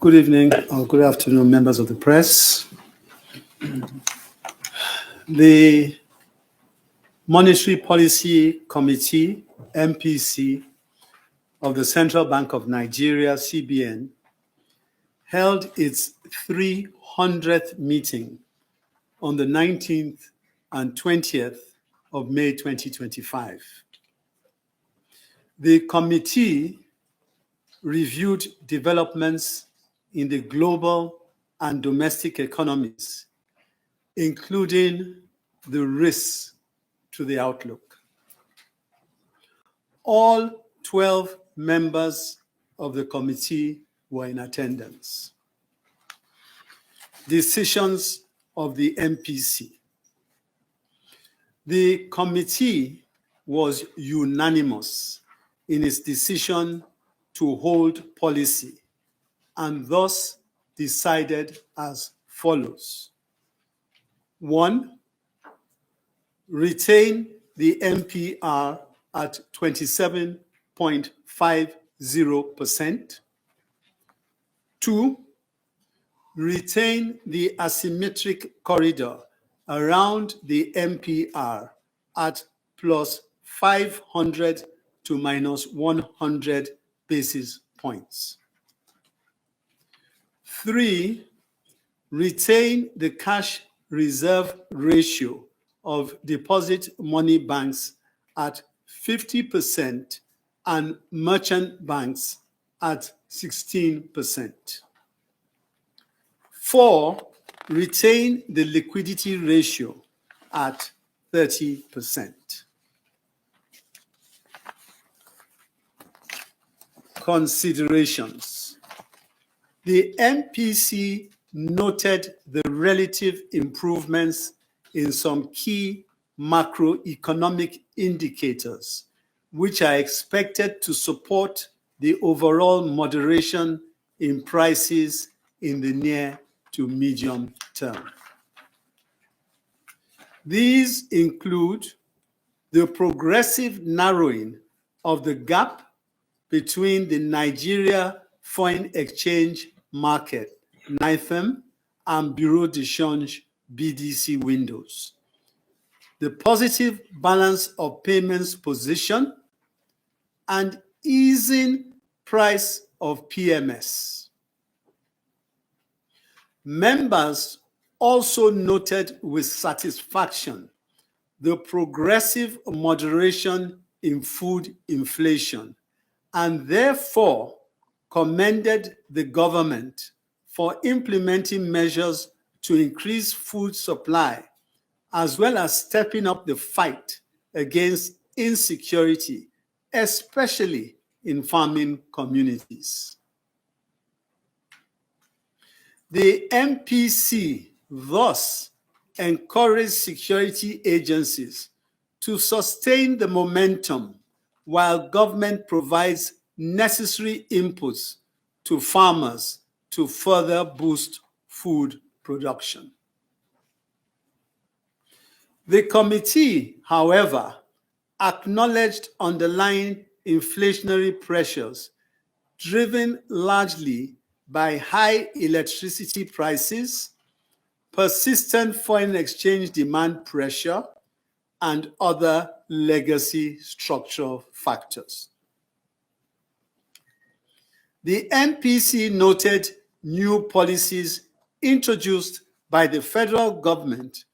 Good evening or good afternoon, members of the press. The Monetary Policy Committee, MPC, of the Central Bank of Nigeria, CBN, held its 300th meeting on the 19th and 20th of May 2025. The committee reviewed developments in the global and domestic economies, including the risks to the outlook. All 12 members of the committee were in attendance. Decisions of the MPC. The committee was unanimous in its decision to hold policy and thus decided as follows. 1, retain the MPR at 27.50%. 2, retain the asymmetric corridor around the MPR at plus 500 to minus 100 basis points. 3, retain the cash reserve ratio of deposit money banks at 50% and merchant banks at 16%. 4, retain the liquidity ratio at 30%. Considerations. The MPC noted the relative improvements in some key macroeconomic indicators, which are expected to support the overall moderation in prices in the near to medium term. These include the progressive narrowing of the gap between the Nigeria Foreign Exchange Market, NIFEM, and Bureau de Change, BDC windows, the positive balance of payments position, and easing price of PMS. Members also noted with satisfaction the progressive moderation in food inflation and therefore commended the government for implementing measures to increase food supply, as well as stepping up the fight against insecurity, especially in farming communities. The MPC thus encouraged security agencies to sustain the momentum while government provides necessary inputs to farmers to further boost food production. The committee, however, acknowledged underlying inflationary pressures driven largely by high electricity prices, persistent foreign exchange demand pressure, and other legacy structural factors. The MPC noted new policies introduced by the federal government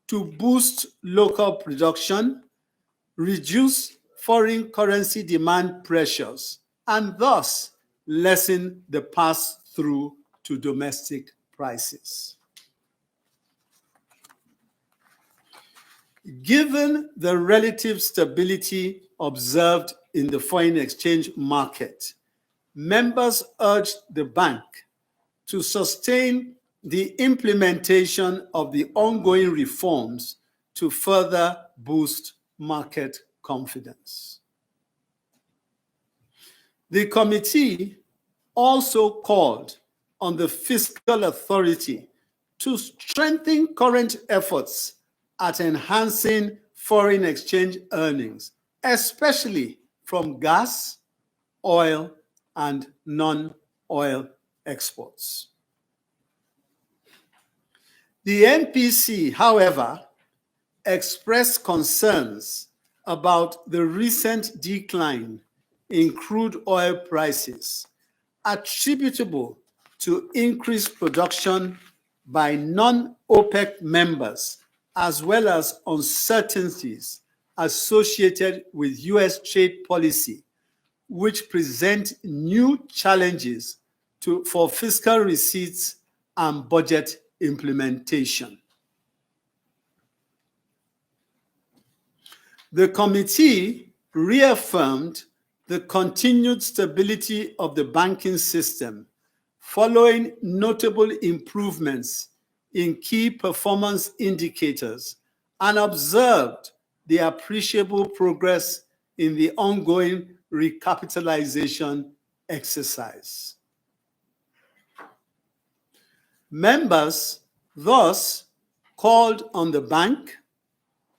to boost local production, reduce foreign currency demand pressures, and thus lessen the pass-through to domestic prices. Given the relative stability observed in the foreign exchange market, members urged the bank to sustain the implementation of the ongoing reforms to further boost market confidence. The committee also called on the fiscal authority to strengthen current efforts at enhancing foreign exchange earnings, especially from gas, oil, and non-oil exports. The MPC, however, expressed concerns about the recent decline in crude oil prices attributable to increased production by non-OPEC members, as well as uncertainties associated with U.S. trade policy, which present new challenges for fiscal receipts and budget implementation. The committee reaffirmed the continued stability of the banking system following notable improvements in key performance indicators and observed the appreciable progress in the ongoing recapitalization exercise. Members thus called on the bank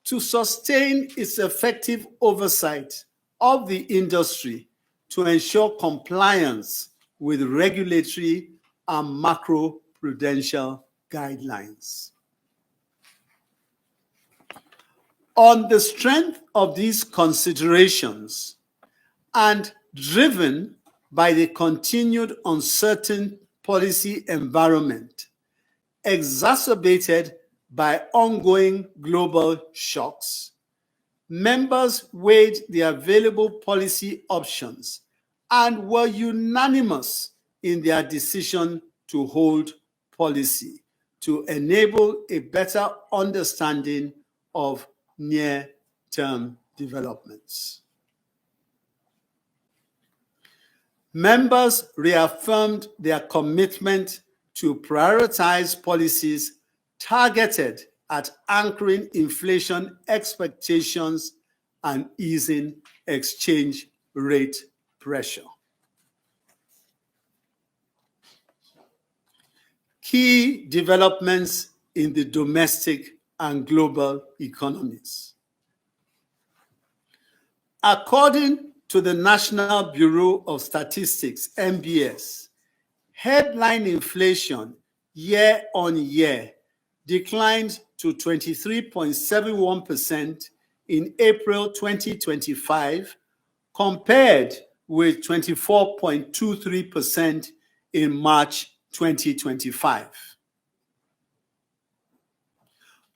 to sustain its effective oversight of the industry to ensure compliance with regulatory and macro-prudential guidelines. On the strength of these considerations and driven by the continued uncertain policy environment exacerbated by ongoing global shocks, members weighed the available policy options and were unanimous in their decision to hold policy to enable a better understanding of near-term developments. Members reaffirmed their commitment to prioritize policies targeted at anchoring inflation expectations and easing exchange rate pressure. Key developments in the domestic and global economies. According to the National Bureau of Statistics, NBS, headline inflation year-on-year declined to 23.71% in April 2025, compared with 24.23% in March 2025.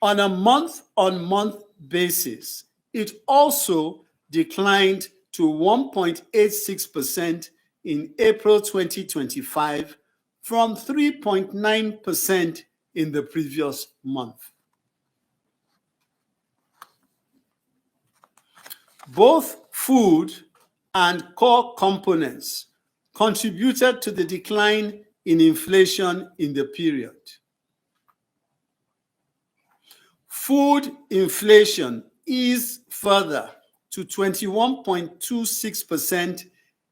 On a month-on-month basis, it also declined to 1.86% in April 2025 from 3.9% in the previous month. Both food and core components contributed to the decline in inflation in the period. Food inflation eased further to 21.26%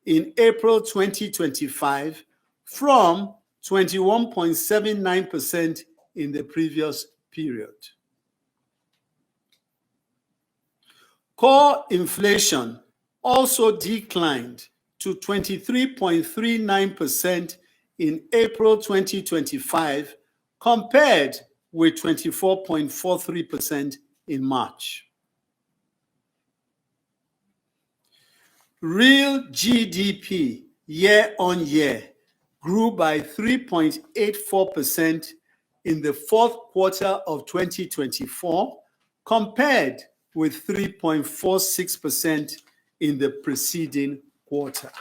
in April 2025 from 21.79% in the previous period. Core inflation also declined to 23.39% in April 2025, compared with 24.43% in March. Real GDP year-on-year grew by 3.84% in the fourth quarter of 2024, compared with 3.46% in the preceding quarter.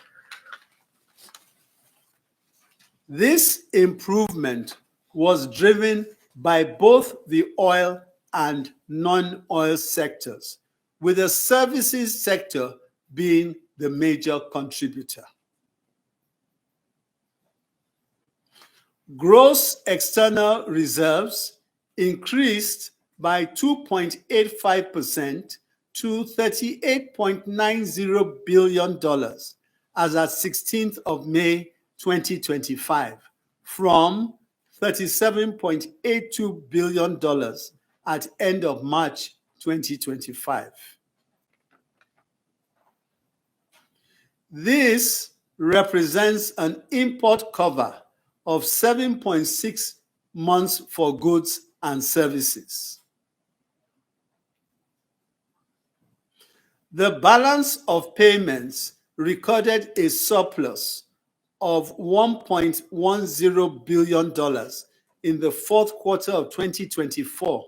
This improvement was driven by both the oil and non-oil sectors, with the services sector being the major contributor. Gross external reserves increased by 2.85% to $38.90 billion as at 16th of May 2025, from $37.82 billion at end of March 2025. This represents an import cover of 7.6 months for goods and services. The balance of payments recorded a surplus of $1.10 billion in the fourth quarter of 2024,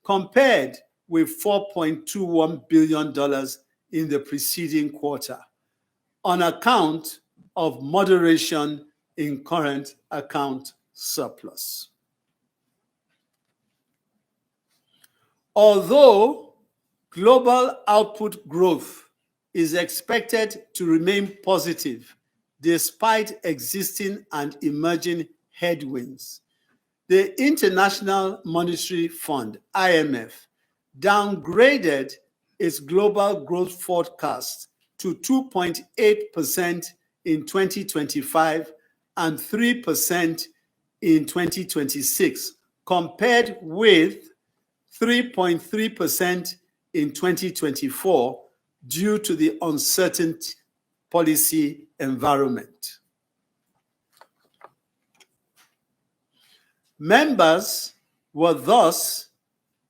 compared with $4.21 billion in the preceding quarter, on account of moderation in current account surplus. Although global output growth is expected to remain positive despite existing and emerging headwinds, the International Monetary Fund, IMF, downgraded its global growth forecast to 2.8% in 2025 and 3% in 2026, compared with 3.3% in 2024 due to the uncertain policy environment. Members were thus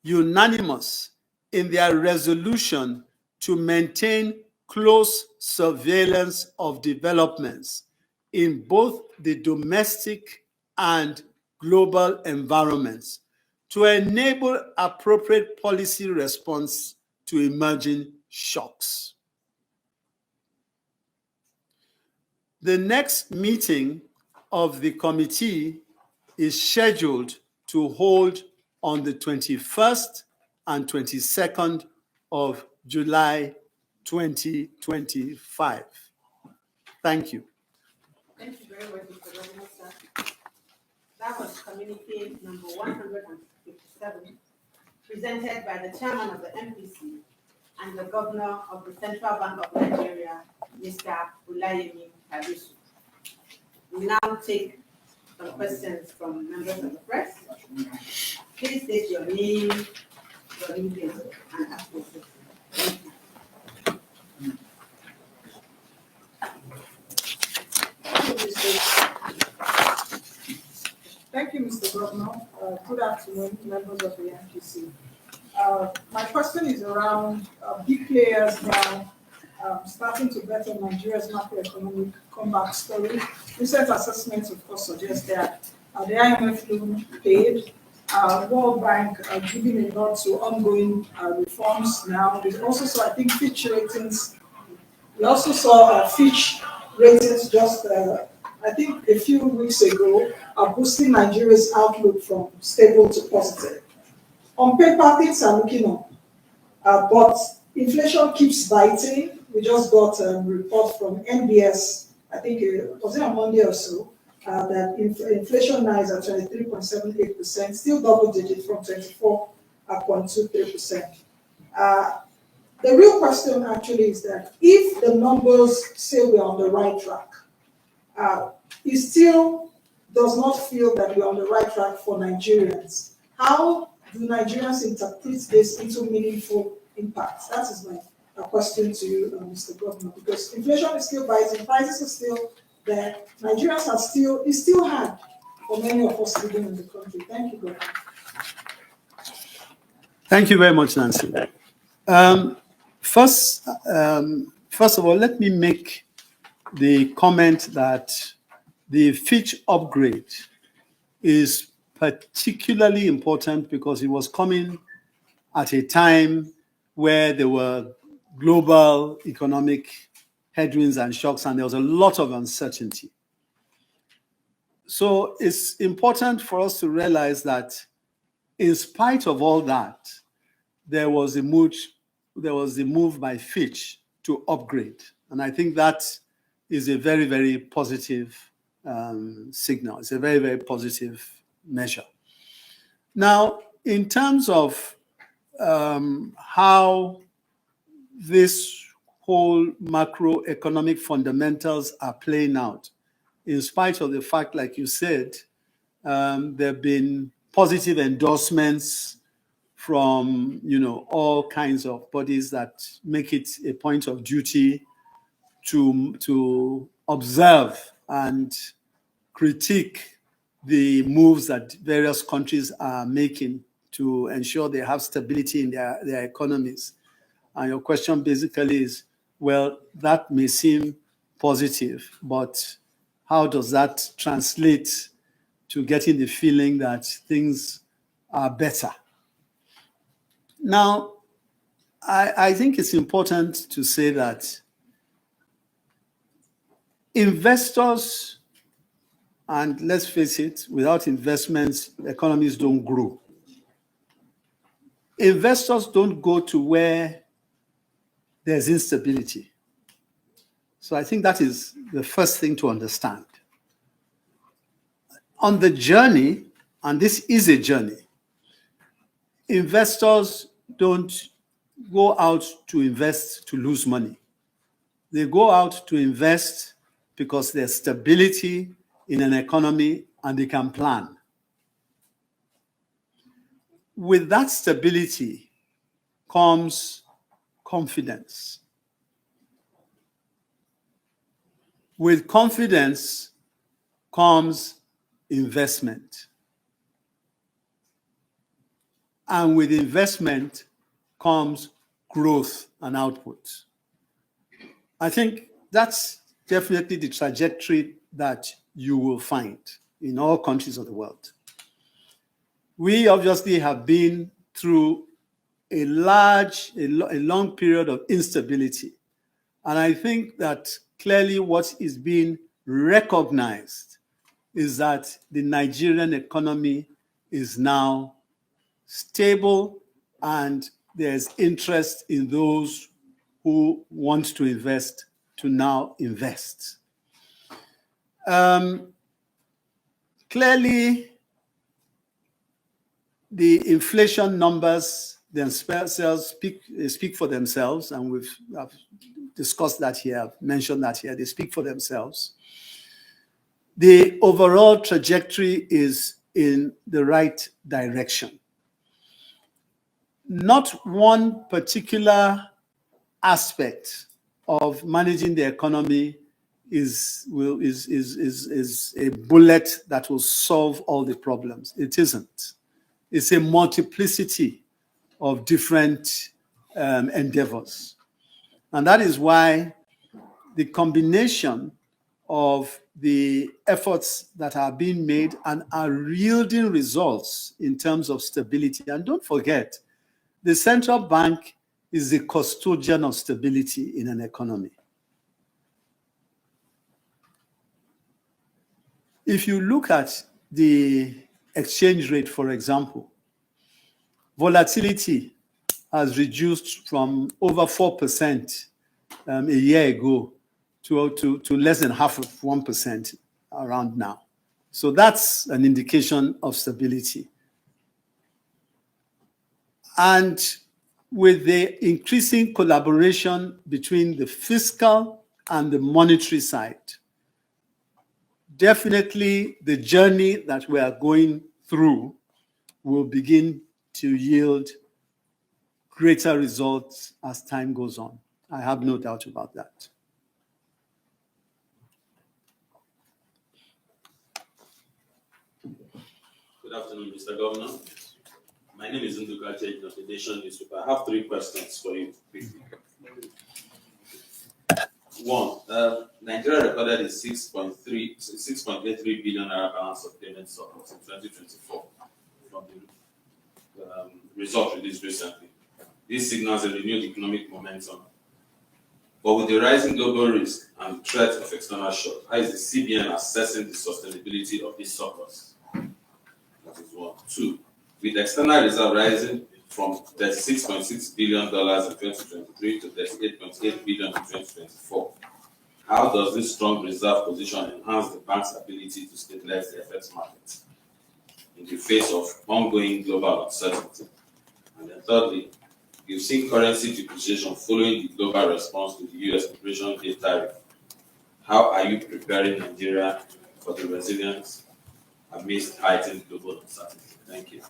unanimous in their resolution to maintain close surveillance of developments in both the domestic and global environments to enable appropriate policy response to emerging shocks. The next meeting of the committee is scheduled to hold on the 21st and 22nd of July 2025. Thank you. Thank you very much, Mr. Governor, sir. That was communique number 157, presented by the chairman of the MPC and the governor of the Central Bank of Nigeria, Mr. Olayemi Kadisu. We now take some questions from members of the press. Please state your name, your details, and ask your question. Thank you, Mr. Governor. Good afternoon, members of the MPC. My question is around big players now starting to bet on Nigeria's macroeconomic comeback story. Recent assessments, of course, suggest that the IMF loan paid, World Bank giving a nod to ongoing reforms now. We also saw, I think, Fitch ratings. We also saw Fitch ratings just, I think, a few weeks ago, boosting Nigeria's outlook from stable to positive. On paper, things are looking up, but inflation keeps biting. We just got a report from NBS, I think was it on Monday or so, that inflation now is at 23.78%, still double digit from 24.23%. The real question actually is that if the numbers say we're on the right track, it still does not feel that we're on the right track for Nigerians. How do Nigerians interpret this into meaningful impacts? That is my question to you, Mr. Governor, because inflation is still rising, prices are still there. Nigerians are it's still hard for many of us living in the country. Thank you, Governor. Thank you very much, Nancy. First of all, let me make the comment that the Fitch upgrade is particularly important because it was coming at a time where there were global economic headwinds and shocks, and there was a lot of uncertainty. So it's important for us to realize that in spite of all that, there was a move by Fitch to upgrade. And I think that is a very, very positive signal. It's a very, very positive measure. Now, in terms of how this whole macroeconomic fundamentals are playing out, in spite of the fact, like you said, there have been positive endorsements from all kinds of bodies that make it a point of duty to observe and critique the moves that various countries are making to ensure they have stability in their economies. And your question basically is, well, that may seem positive, but how does that translate to getting the feeling that things are better? Now, I think it's important to say that investors, and let's face it, without investments, economies don't grow. Investors don't go to where there's instability. So I think that is the first thing to understand. On the journey, and this is a journey, investors don't go out to invest to lose money. They go out to invest because there's stability in an economy and they can plan. With that stability comes confidence. With confidence comes investment. And with investment comes growth and output. I think that's definitely the trajectory that you will find in all countries of the world. We obviously have been through a long period of instability. And I think that clearly what is being recognized is that the Nigerian economy is now stable and there's interest in those who want to invest to now invest. Clearly, the inflation numbers themselves speak for themselves, and we've discussed that here, I've mentioned that here, they speak for themselves. The overall trajectory is in the right direction. Not one particular aspect of managing the economy is a bullet that will solve all the problems. It isn't. It's a multiplicity of different endeavors. And that is why the combination of the efforts that are being made and are yielding results in terms of stability. And don't forget, the central bank is the custodian of stability in an economy. If you look at the exchange rate, for example, volatility has reduced from over 4% a year ago to less than half of 1% around now. So that's an indication of stability. And with the increasing collaboration between the fiscal and the monetary side, definitely the journey that we are going through will begin to yield greater results as time goes on. I have no doubt about that. Good afternoon, Mr. Governor. My name is Nduka Chej of the Nation newspaper. I have 3 questions for you quickly. One, Nigeria recorded a 6.83 billion naira balance of payment surplus in 2024 from the result released recently. This signals a renewed economic momentum. But with the rising global risk and threat of external shock, how is the CBN assessing the sustainability of this surplus? That is one. 2, with external reserve rising from $36.6 billion in 2023 to $38.8 billion in 2024, how does this strong reserve position enhance the bank's ability to stabilize the FX market in the face of ongoing global uncertainty? And then thirdly, you've seen currency depreciation following the global response to the US Operation Day tariff. How are you preparing Nigeria for the resilience amidst heightened global uncertainty? Thank you.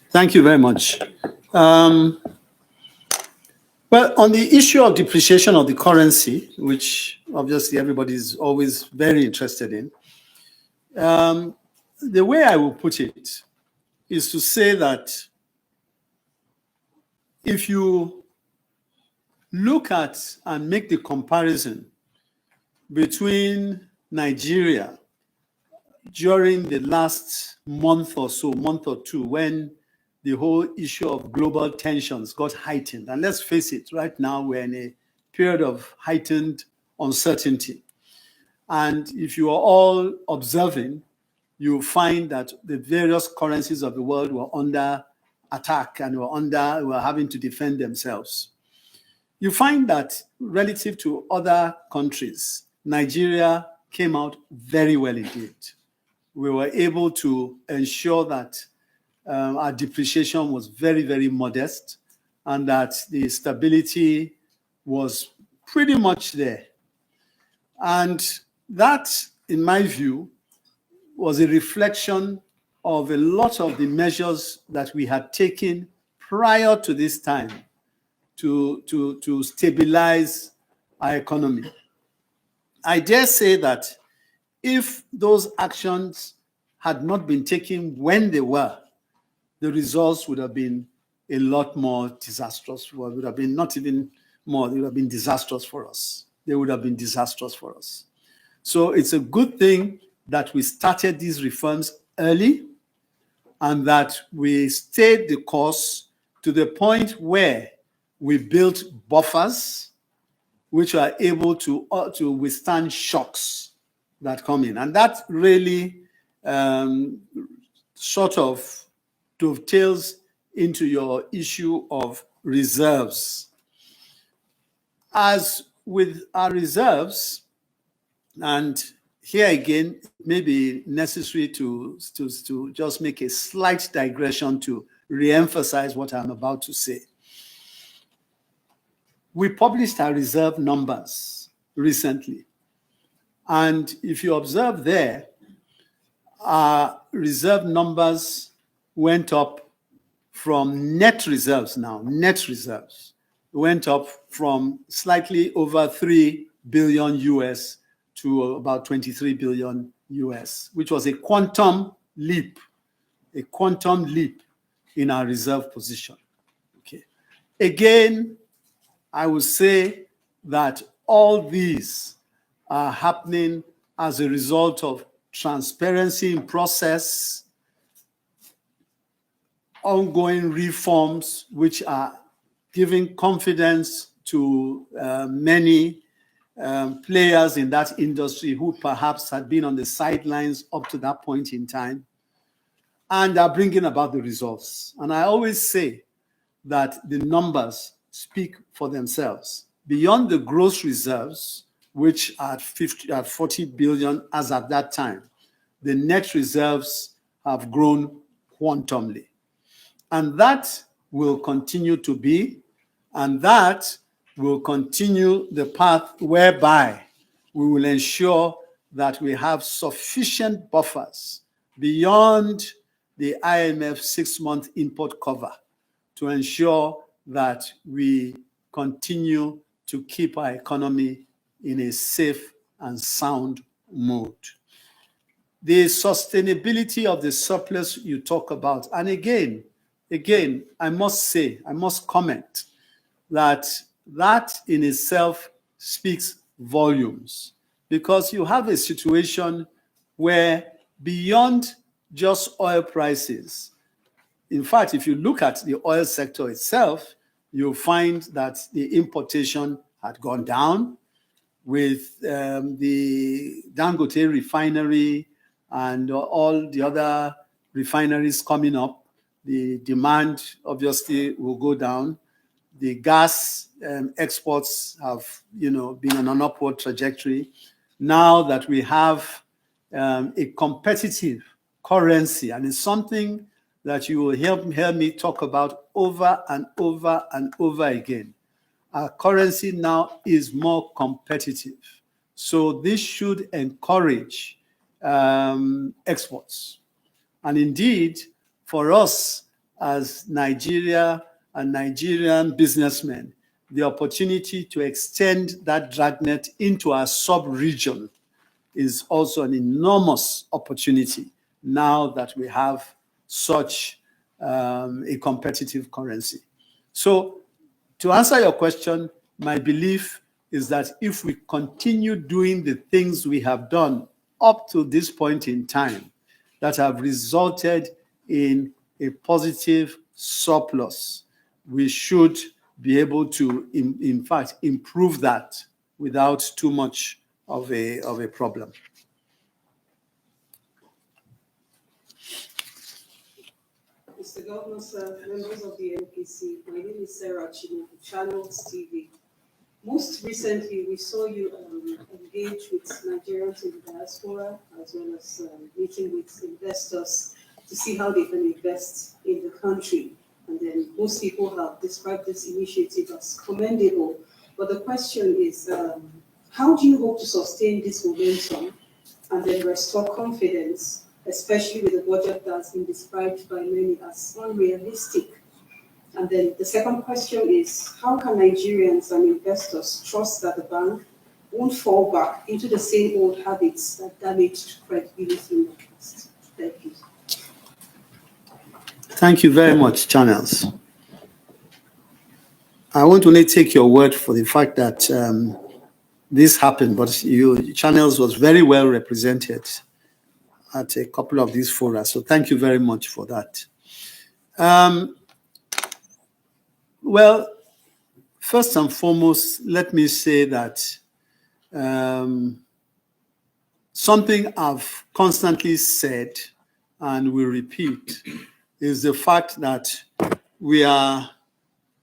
Thank you very much. Well, on the issue of depreciation of the currency, which obviously everybody is always very interested in, the way I will put it is to say that if you look at and make the comparison between Nigeria during the last month or so, month or two, when the whole issue of global tensions got heightened. And let's face it, right now we're in a period of heightened uncertainty. And if you are all observing, you find that the various currencies of the world were under attack and were having to defend themselves. You find that relative to other countries, Nigeria came out very well indeed. We were able to ensure that our depreciation was very, very modest and that the stability was pretty much there. And that, in my view, was a reflection of a lot of the measures that we had taken prior to this time to stabilize our economy. I dare say that if those actions had not been taken when they were, the results would have been a lot more disastrous. Well, it would have been not even more, they would have been disastrous for us. They would have been disastrous for us. So it's a good thing that we started these reforms early and that we stayed the course to the point where we built buffers which are able to withstand shocks that come in. And that really sort of dovetails into your issue of reserves. As with our reserves, and here again, it may be necessary to just make a slight digression to re-emphasize what I'm about to say. We published our reserve numbers recently. And if you observe there, our reserve numbers went up from net reserves went up from slightly over 3 billion US to about 23 billion US, which was a quantum leap in our reserve position. Okay. Again, I would say that all these are happening as a result of transparency in process, ongoing reforms which are giving confidence to many players in that industry who perhaps had been on the sidelines up to that point in time, and are bringing about the results. And I always say that the numbers speak for themselves. Beyond the gross reserves, which are at 40 billion as at that time, the net reserves have grown quantumly. And that will continue to be, and that will continue the path whereby we will ensure that we have sufficient buffers beyond the IMF 6-month import cover to ensure that we continue to keep our economy in a safe and sound mode. The sustainability of the surplus you talk about, and again, I must comment that in itself speaks volumes, because you have a situation where beyond just oil prices, in fact, if you look at the oil sector itself, you'll find that the importation had gone down with the Dangote refinery and all the other refineries coming up. The demand obviously will go down. The gas exports have, been on an upward trajectory. Now that we have a competitive currency, and it's something that you will hear me talk about over and over and over again. Our currency now is more competitive. So this should encourage exports. And indeed, for us as Nigeria and Nigerian businessmen, the opportunity to extend that dragnet into our sub-region is also an enormous opportunity now that we have such a competitive currency. So to answer your question, my belief is that if we continue doing the things we have done up to this point in time that have resulted in a positive surplus, we should be able to, in fact, improve that without too much of a problem. Mr. Governor, sir, members of the MPC, my name is Sarah Chino, Channels TV. Most recently, we saw you engage with Nigerians in the diaspora, as well as meeting with investors to see how they can invest in the country. And then most people have described this initiative as commendable. But the question is, how do you hope to sustain this momentum and then restore confidence, especially with a budget that's been described by many as unrealistic? And then the second question is, how can Nigerians and investors trust that the bank won't fall back into the same old habits that damaged credibility in the past? Thank you. Thank you very much, Channels. I won't only take your word for the fact that this happened, but Channels was very well represented at a couple of these fora. So thank you very much for that. Well, first and foremost, let me say that something I've constantly said and will repeat is the fact that we are,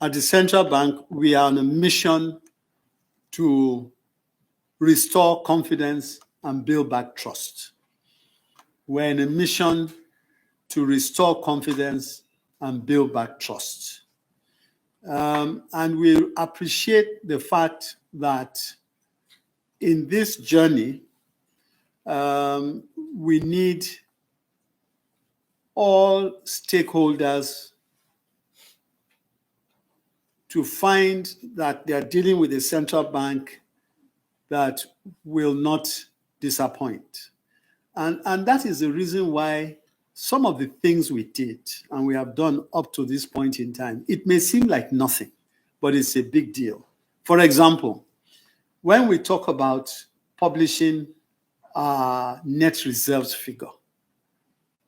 at the central bank, we are on a mission to restore confidence and build back trust. We're in a mission to restore confidence and build back trust. And we appreciate the fact that in this journey, we need all stakeholders to find that they are dealing with a central bank that will not disappoint. And that is the reason why some of the things we did and we have done up to this point in time, it may seem like nothing, but it's a big deal. For example, when we talk about publishing our net reserves figure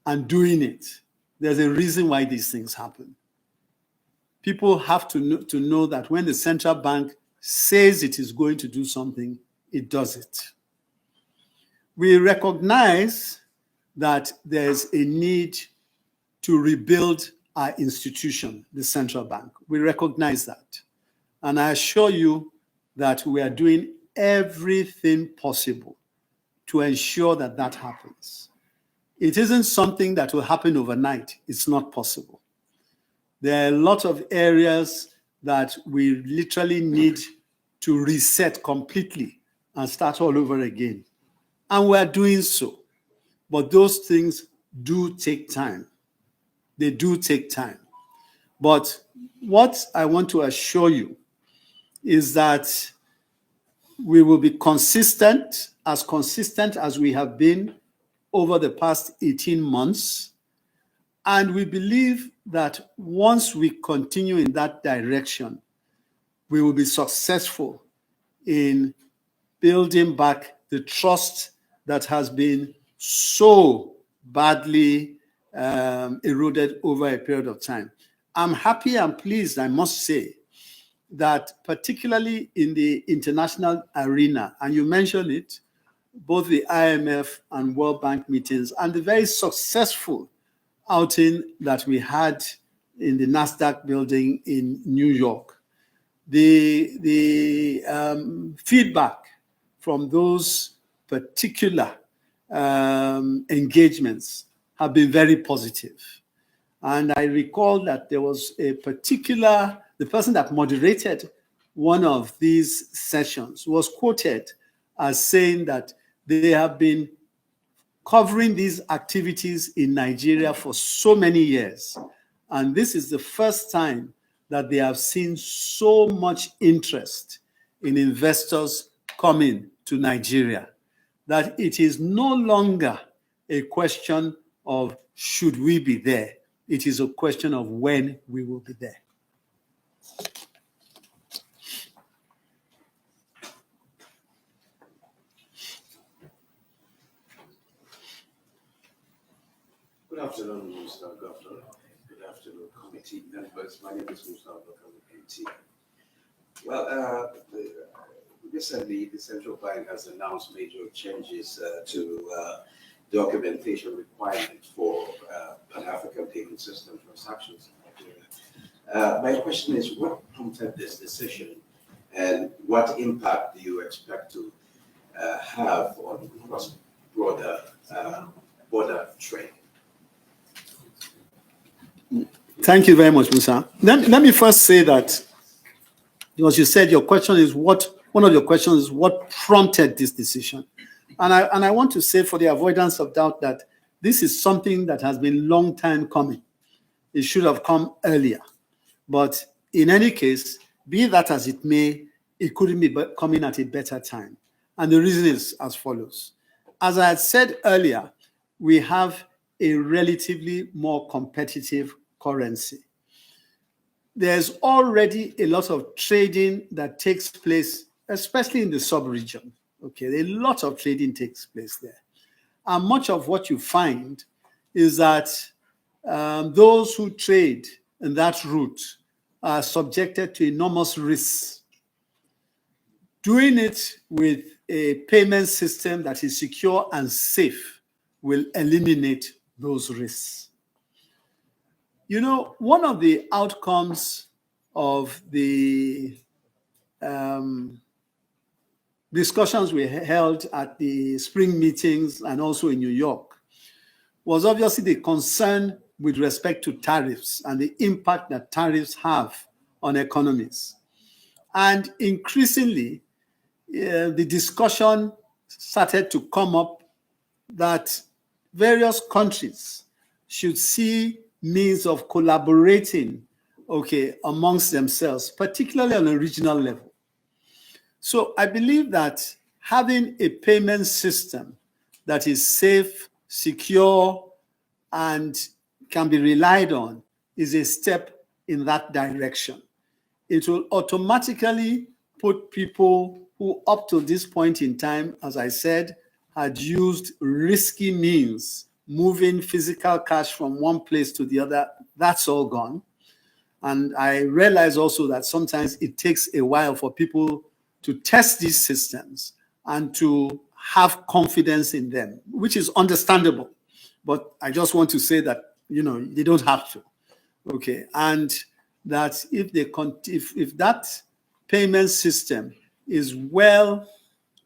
and doing it, there's a reason why these things happen. People have to know that when the central bank says it is going to do something, it does it. We recognize that there's a need to rebuild our institution, the central bank. We recognize that. And I assure you that we are doing everything possible to ensure that that happens. It isn't something that will happen overnight. It's not possible. There are a lot of areas that we literally need to reset completely and start all over again. And we're doing so. But those things do take time. They do take time. But what I want to assure you is that we will be consistent as we have been over the past 18 months. And we believe that once we continue in that direction, we will be successful in building back the trust that has been so badly eroded over a period of time. I'm happy and pleased, I must say, that particularly in the international arena, and you mentioned it, both the IMF and World Bank meetings and the very successful outing that we had in the NASDAQ building in New York, the feedback from those particular engagements have been very positive. And I recall that there was the person that moderated one of these sessions was quoted as saying that they have been covering these activities in Nigeria for so many years. And this is the first time that they have seen so much interest in investors coming to Nigeria that it is no longer a question of should we be there. It is a question of when we will be there. Good afternoon, Mr. Governor. Good afternoon, committee members. My name is Mustafa MT. Well, recently the central bank has announced major changes to documentation requirements for Pan-African payment system transactions in Nigeria. My question is, what prompted this decision, and what impact do you expect to have on cross-border border trade? Thank you very much, Musa. Let me first say that, because you said your question is one of your questions is what prompted this decision. And I want to say, for the avoidance of doubt, that this is something that has been long time coming. It should have come earlier. But in any case, be that as it may, it couldn't be coming at a better time. And the reason is as follows. As I had said earlier, we have a relatively more competitive currency. There's already a lot of trading that takes place, especially in the sub-region. Okay, a lot of trading takes place there. And much of what you find is that those who trade in that route are subjected to enormous risks. Doing it with a payment system that is secure and safe will eliminate those risks. You know, one of the outcomes of the discussions we held at the spring meetings and also in New York was obviously the concern with respect to tariffs and the impact that tariffs have on economies. And increasingly, the discussion started to come up that various countries should see means of collaborating, okay, amongst themselves, particularly on a regional level. So I believe that having a payment system that is safe, secure, and can be relied on is a step in that direction. It will automatically put people who up to this point in time, as I said, had used risky means, moving physical cash from one place to the other, that's all gone. And I realize also that sometimes it takes a while for people to test these systems and to have confidence in them, which is understandable. But I just want to say that, you know, they don't have to. Okay, and that if that payment system is well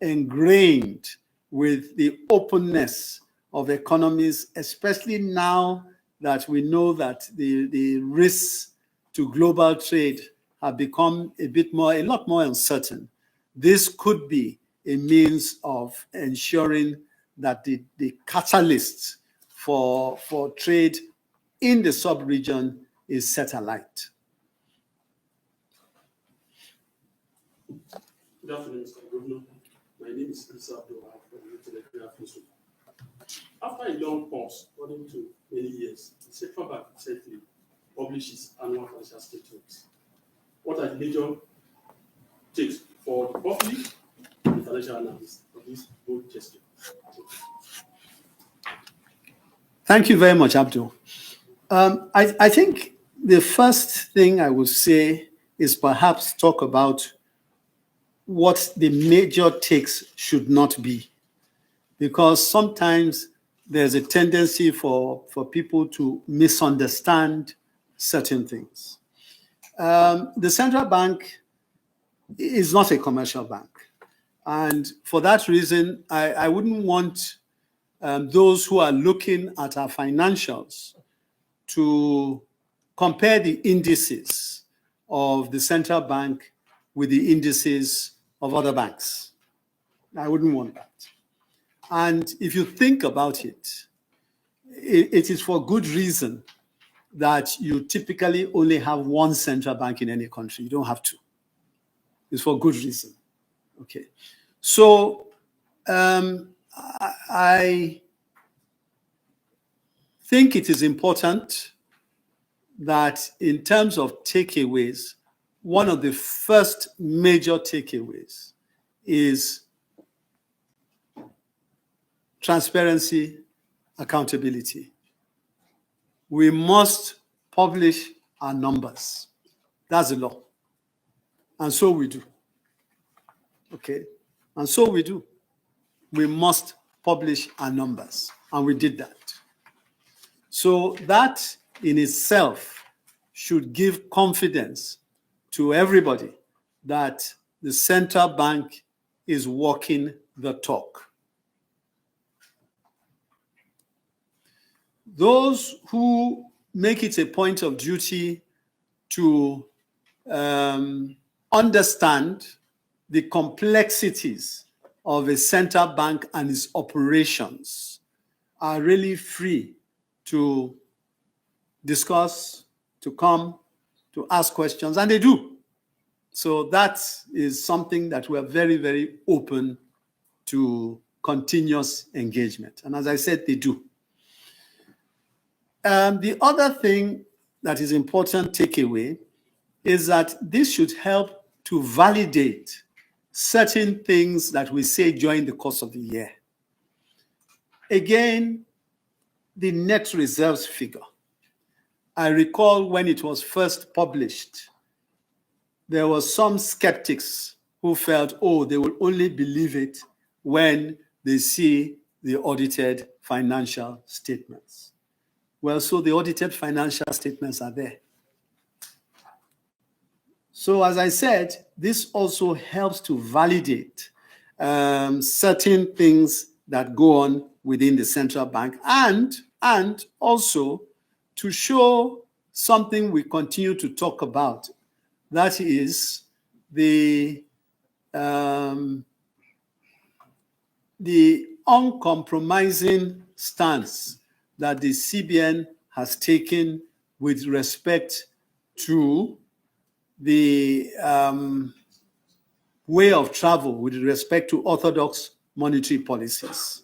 ingrained with the openness of economies, especially now that we know that the risks to global trade have become a lot more uncertain, this could be a means of ensuring that the catalyst for trade in the sub-region is set alight. Good afternoon, Mr. Governor. My name is Isa Abdullah from the Telegraph Newsroom. After a long pause, according to many years, the central bank recently publishes annual financial statements. What are the major takes for the public and the financial analysts of this bold gesture? Thank you very much, Abdul. I think the first thing I would say is perhaps talk about what the major takes should not be, because sometimes there's a tendency for people to misunderstand certain things. The central bank is not a commercial bank. And for that reason, I wouldn't want those who are looking at our financials to compare the indices of the central bank with the indices of other banks. I wouldn't want that. And if you think about it, it is for good reason that you typically only have one central bank in any country. You don't have to. It's for good reason. Okay. So I think it is important that in terms of takeaways, one of the first major takeaways is transparency, accountability. We must publish our numbers. That's the law. And so we do. Okay? And so we do. We must publish our numbers. And we did that. So that in itself should give confidence to everybody that the central bank is walking the talk. Those who make it a point of duty to understand the complexities of a central bank and its operations are really free to discuss, to come, to ask questions, and they do. So that is something that we are very, very open to continuous engagement. And as I said, they do. The other thing that is important takeaway is that this should help to validate certain things that we say during the course of the year. Again, the net reserves figure. I recall when it was first published, there were some skeptics who felt, oh, they will only believe it when they see the audited financial statements. Well, so the audited financial statements are there. So as I said, this also helps to validate certain things that go on within the central bank and also to show something we continue to talk about. That is the uncompromising stance that the CBN has taken with respect to the way of travel with respect to orthodox monetary policies.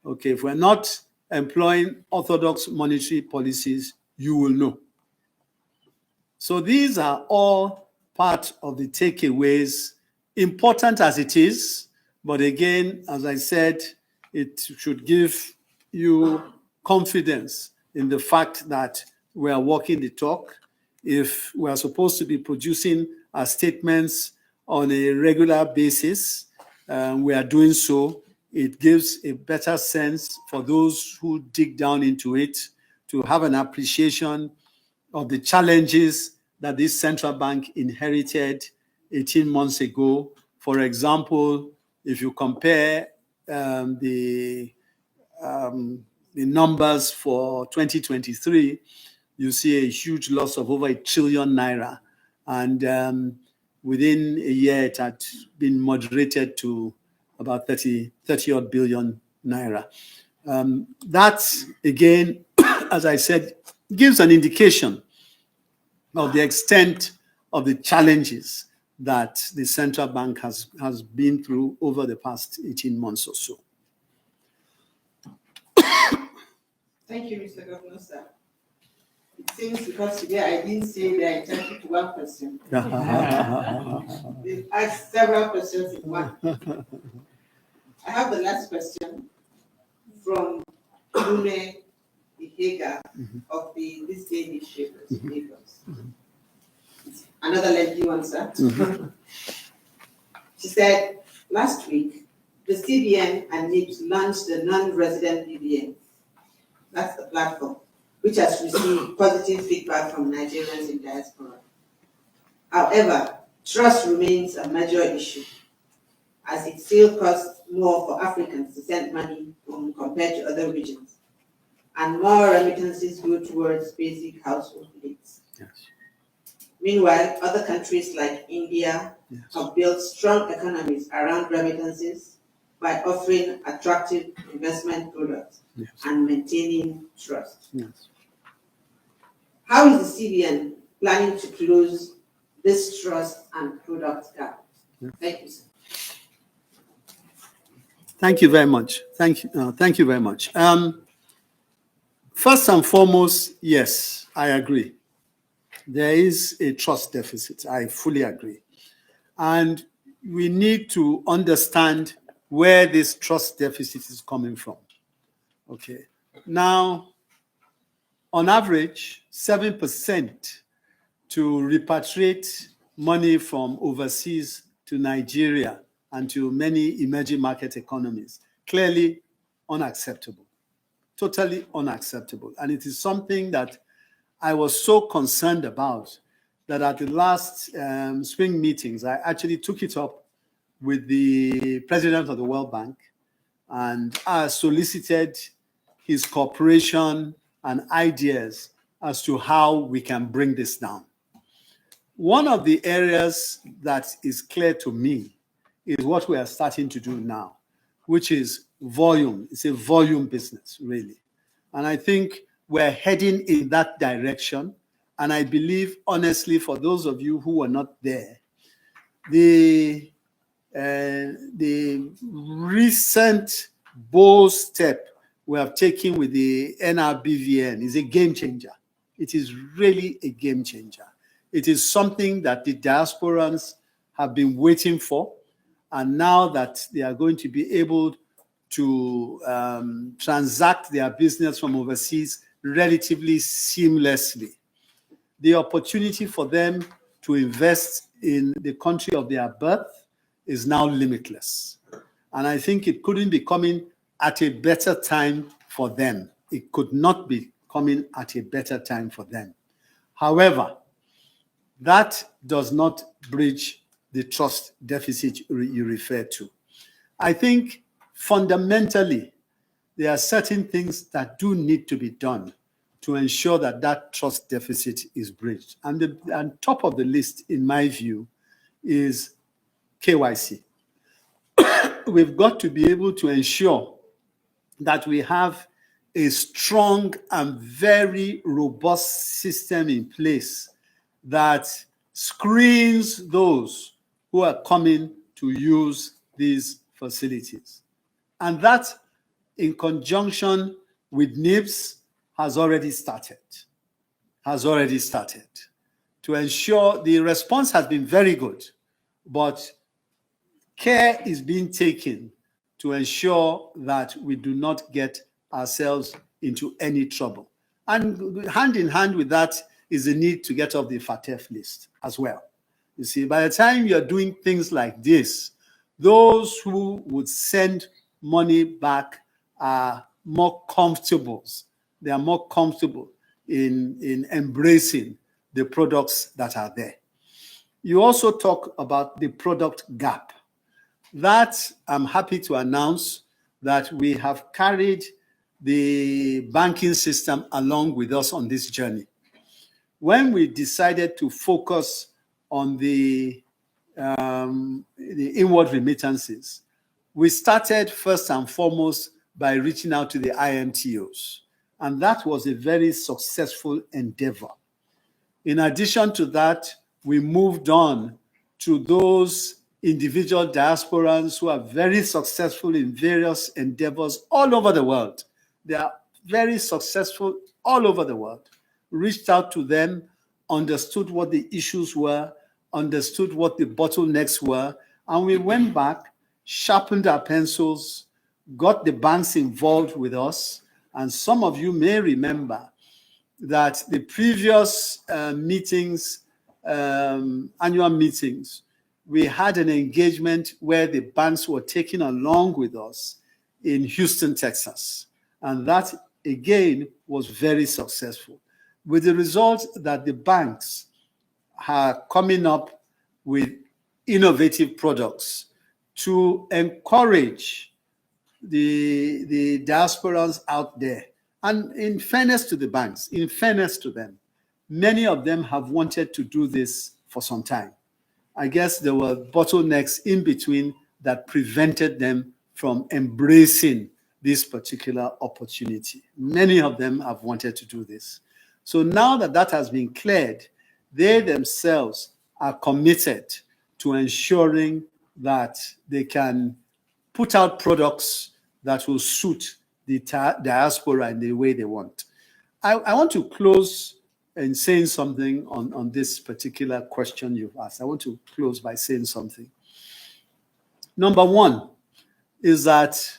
Okay, if we're not employing orthodox monetary policies, you will know. So these are all part of the takeaways, important as it is, but again, as I said, it should give you confidence in the fact that we are walking the talk. If we are supposed to be producing our statements on a regular basis, we are doing so. It gives a better sense for those who dig down into it to have an appreciation of the challenges that this central bank inherited 18 months ago. For example, if you compare the numbers for 2023, you see a huge loss of over 1 trillion naira. And within a year, it had been moderated to about 30 odd billion naira. That, again, as I said, gives an indication of the extent of the challenges that the central bank has been through over the past 18 months or so. Thank you, Mr. Governor, sir. It seems because today I didn't say they are entitled to one question. They've asked several questions in one. I have the last question from Lume Ihega of the This Day Newspapers, Lagos. Another lengthy one, sir. She said, last week, the CBN and NIPS launched the non-resident BBN. That's the platform, which has received positive feedback from Nigerians in diaspora. However, trust remains a major issue, as it still costs more for Africans to send money compared to other regions, and more remittances go towards basic household needs. Yes. Meanwhile, other countries like India have built strong economies around remittances by offering attractive investment products and maintaining trust. Yes. How is the CBN planning to close this trust and product gap? Thank you, sir. Thank you very much. Thank you very much. First and foremost, yes, I agree. There is a trust deficit. I fully agree. And we need to understand where this trust deficit is coming from. Okay. Now, on average, 7% to repatriate money from overseas to Nigeria and to many emerging market economies. Clearly unacceptable. Totally unacceptable. And it is something that I was so concerned about that at the last spring meetings, I actually took it up with the president of the World Bank, and I solicited his cooperation and ideas as to how we can bring this down. One of the areas that is clear to me is what we are starting to do now, which is volume. It's a volume business, really. And I think we're heading in that direction. And I believe, honestly, for those of you who were not there, the recent bold step we have taken with the NRBVN is a game changer. It is really a game changer. It is something that the diasporans have been waiting for. And now that they are going to be able to transact their business from overseas relatively seamlessly, the opportunity for them to invest in the country of their birth is now limitless. And I think it couldn't be coming at a better time for them. It could not be coming at a better time for them. However, that does not bridge the trust deficit you refer to. I think fundamentally, there are certain things that do need to be done to ensure that that trust deficit is bridged. And top of the list, in my view, is KYC. We've got to be able to ensure that we have a strong and very robust system in place that screens those who are coming to use these facilities. And that, in conjunction with NIBS, has already started. To ensure the response has been very good, but care is being taken to ensure that we do not get ourselves into any trouble. And hand in hand with that is the need to get off the FATF list as well. You see, by the time you're doing things like this, those who would send money back are more comfortable. They are more comfortable in embracing the products that are there. You also talk about the product gap. That, I'm happy to announce that we have carried the banking system along with us on this journey. When we decided to focus on the inward remittances, we started first and foremost by reaching out to the IMTOs. And that was a very successful endeavor. In addition to that, we moved on to those individual diasporans who are very successful in various endeavors all over the world. They are very successful all over the world. Reached out to them, understood what the issues were, understood what the bottlenecks were, and we went back, sharpened our pencils, got the banks involved with us. And some of you may remember that the previous meetings, annual meetings, we had an engagement where the banks were taken along with us in Houston, Texas. And that, again, was very successful, with the result that the banks are coming up with innovative products to encourage the diasporans out there. And in fairness to the banks, in fairness to them, many of them have wanted to do this for some time. I guess there were bottlenecks in between that prevented them from embracing this particular opportunity. Many of them have wanted to do this. So now that that has been cleared, they themselves are committed to ensuring that they can put out products that will suit the diaspora in the way they want. I want to close in saying something on this particular question you've asked. I want to close by saying something. Number one is that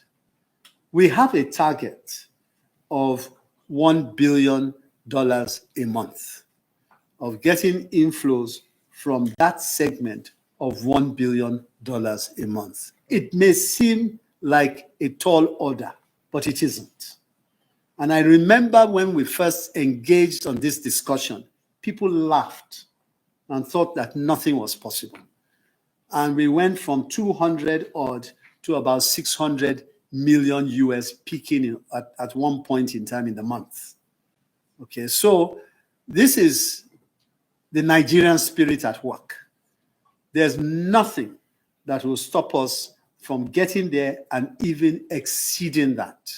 we have a target of $1 billion a month of getting inflows from that segment of $1 billion a month. It may seem like a tall order, but it isn't. And I remember when we first engaged on this discussion, people laughed and thought that nothing was possible. And we went from 200 odd to about 600 million US peaking at one point in time in the month. Okay, so this is the Nigerian spirit at work. There's nothing that will stop us from getting there and even exceeding that.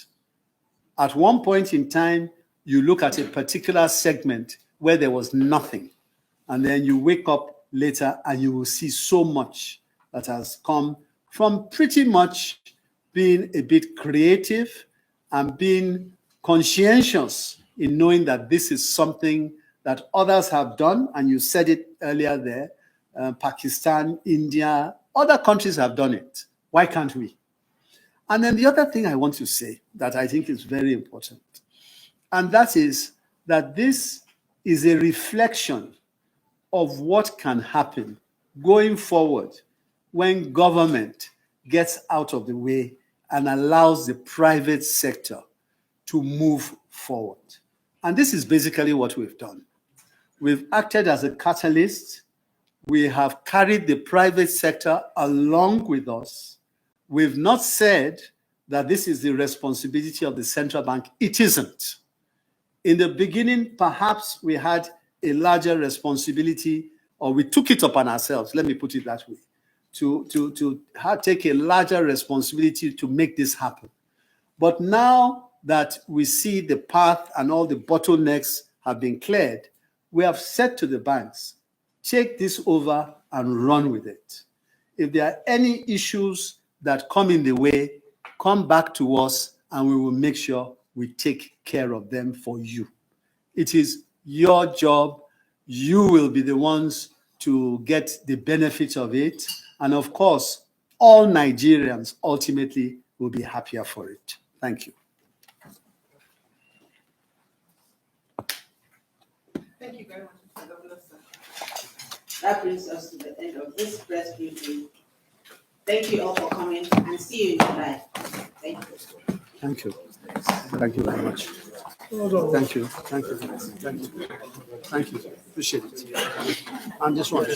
At one point in time, you look at a particular segment where there was nothing, and then you wake up later and you will see so much that has come from pretty much being a bit creative and being conscientious in knowing that this is something that others have done, and you said it earlier there, Pakistan, India, other countries have done it. Why can't we? And then the other thing I want to say that I think is very important, and that is that this is a reflection of what can happen going forward when government gets out of the way and allows the private sector to move forward. And this is basically what we've done. We've acted as a catalyst. We have carried the private sector along with us. We've not said that this is the responsibility of the central bank. It isn't. In the beginning, perhaps we had a larger responsibility, or we took it upon ourselves, let me put it that way, to take a larger responsibility to make this happen. But now that we see the path and all the bottlenecks have been cleared, we have said to the banks, take this over and run with it. If there are any issues that come in the way, come back to us and we will make sure we take care of them for you. It is your job. You will be the ones to get the benefit of it. And of course, all Nigerians ultimately will be happier for it. Thank you. Thank you very much, Mr. Governor, sir. That brings us to the end of this press briefing. Thank you all for coming, and see you in July. Thank you. Thank you. Thank you very much. Thank you. Thank you. Thank you. Thank you. Appreciate it. And this one.